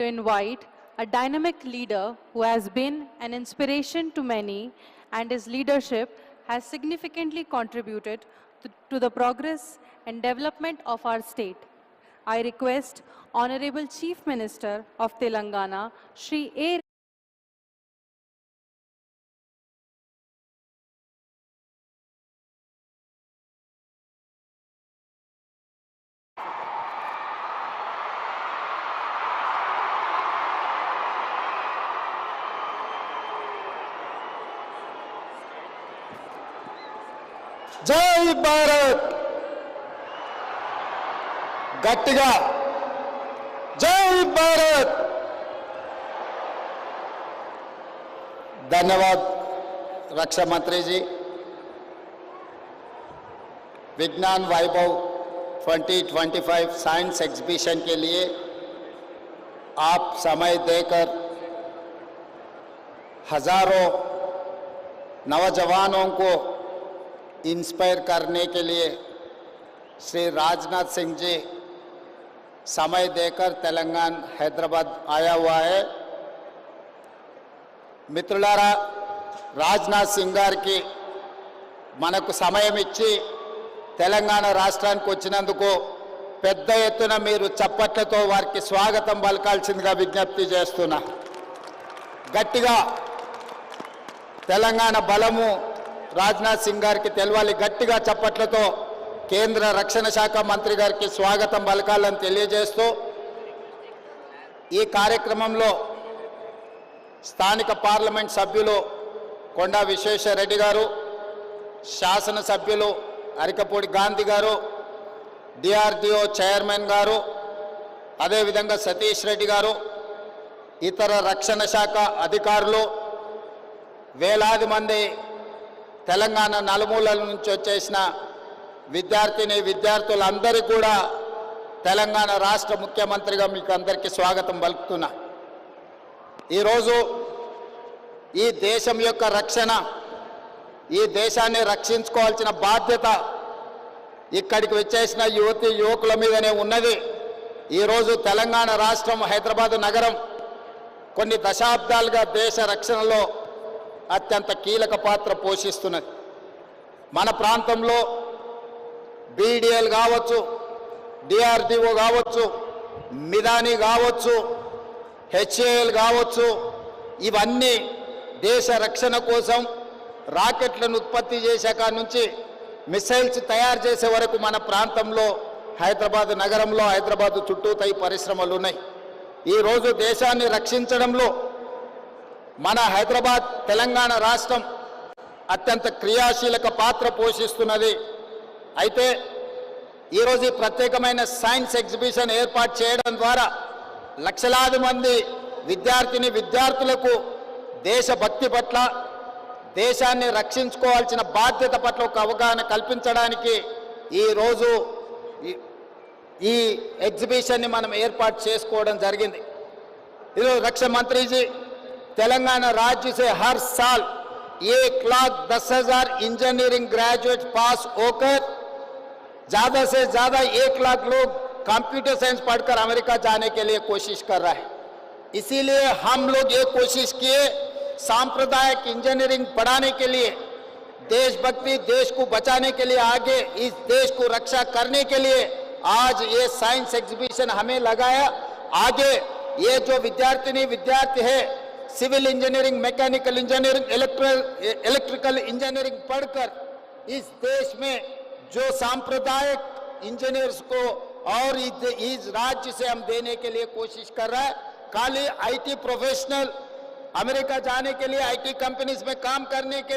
to invite a dynamic leader who has been an inspiration to many, and his leadership has significantly contributed to the progress and development of our state. I request Honorable Chief Minister of Telangana, Shri A. जय भारत गट्टिगा जय भारत धन्यवाद रक्षा मंत्री जी। विज्ञान वैभव 2025 science exhibition के लिए आप समय देकर हजारों नौजवानों को इंस्पायर करने के लिए श्री राजनाथ सिंह जी समय देकर तेलंगाना हैदराबाद आया हुआ है। మిత్రులారా, రాజ్నాథ్ సింగ్ గారికి మనకు సమయం ఇచ్చి తెలంగాణ రాష్ట్రానికి వచ్చినందుకు పెద్ద ఎత్తున మీరు చప్పట్లతో వారికి స్వాగతం పలకాల్సిందిగా విజ్ఞప్తి చేస్తున్నా। గట్టిగా తెలంగాణ బలము రాజ్నాథ్ సింగ్ గారికి తెలవాలి। గట్టిగా చప్పట్లతో కేంద్ర రక్షణ శాఖ మంత్రి గారికి స్వాగతం పలకాలని తెలియజేస్తూ ఈ కార్యక్రమంలో స్థానిక పార్లమెంట్ సభ్యులు కొండా విశ్వేశ్వరరెడ్డి గారు, శాసన సభ్యులు అరికపూడి గాంధీ గారు, డిఆర్డిఓ చైర్మన్ గారు, అదేవిధంగా సతీష్ రెడ్డి గారు, ఇతర రక్షణ శాఖ అధికారులు, వేలాది మంది తెలంగాణ నలుమూలల నుంచి వచ్చేసిన విద్యార్థులందరికీ కూడా తెలంగాణ రాష్ట్ర ముఖ్యమంత్రిగా మీకు అందరికీ స్వాగతం పలుకుతున్నా। ఈరోజు ఈ దేశం యొక్క రక్షణ, ఈ దేశాన్ని రక్షించుకోవాల్సిన బాధ్యత ఇక్కడికి వచ్చేసిన యువకుల మీదనే ఉన్నది। ఈరోజు తెలంగాణ రాష్ట్రం హైదరాబాద్ నగరం కొన్ని దశాబ్దాలుగా దేశ రక్షణలో అత్యంత కీలక పాత్ర పోషిస్తున్నది। మన ప్రాంతంలో బీడీఎల్ కావచ్చు, డిఆర్డిఓ కావచ్చు, మిదాని కావచ్చు, హెచ్ఏఎల్ కావచ్చు, ఇవన్నీ దేశ రక్షణ కోసం రాకెట్లను ఉత్పత్తి చేసే కాడ నుంచి మిసైల్స్ తయారు చేసే వరకు మన ప్రాంతంలో హైదరాబాద్ నగరంలో, హైదరాబాద్ చుట్టూతా ఈ పరిశ్రమలు ఉన్నాయి। ఈరోజు దేశాన్ని రక్షించడంలో మన హైదరాబాద్ తెలంగాణ రాష్ట్రం అత్యంత క్రియాశీలక పాత్ర పోషిస్తున్నది। అయితే ఈరోజు ఈ ప్రత్యేకమైన సైన్స్ ఎగ్జిబిషన్ ఏర్పాటు చేయడం ద్వారా లక్షలాది మంది విద్యార్థులకు దేశభక్తి పట్ల, దేశాన్ని రక్షించుకోవాల్సిన బాధ్యత పట్ల ఒక అవగాహన కల్పించడానికి ఈరోజు ఈ ఎగ్జిబిషన్ని మనం ఏర్పాటు చేసుకోవడం జరిగింది। ఈరోజు రక్షణ మంత్రి जी, तेलंगाना राज्य से हर साल 1,10,000 इंजीनियरिंग ग्रेजुएट पास होकर ज़्यादा से ज़्यादा 1 लाख लोग कंप्यूटर साइंस पढ़कर अमेरिका जाने के लिए कोशिश कर रहा है। इसीलिए हम लोग ये कोशिश किए सांप्रदायिक इंजीनियरिंग पढ़ाने के लिए, देशभक्ति, देश को बचाने के लिए, आगे इस देश को रक्षा करने के लिए आज ये साइंस एग्जीबिशन हमें लगाया। आगे ये जो विद्यार्थी है civil engineering, mechanical engineering, electrical engineering पढ़कर इस देश में जो सांप्रदायिक इंजीनियर्स को और इस राज्य से हम देने के लिए कोशिश कर रहा है। खाली आईटी प्रोफेशनल अमेरिका जाने के लिए, आईटी कंपनीज में काम करने के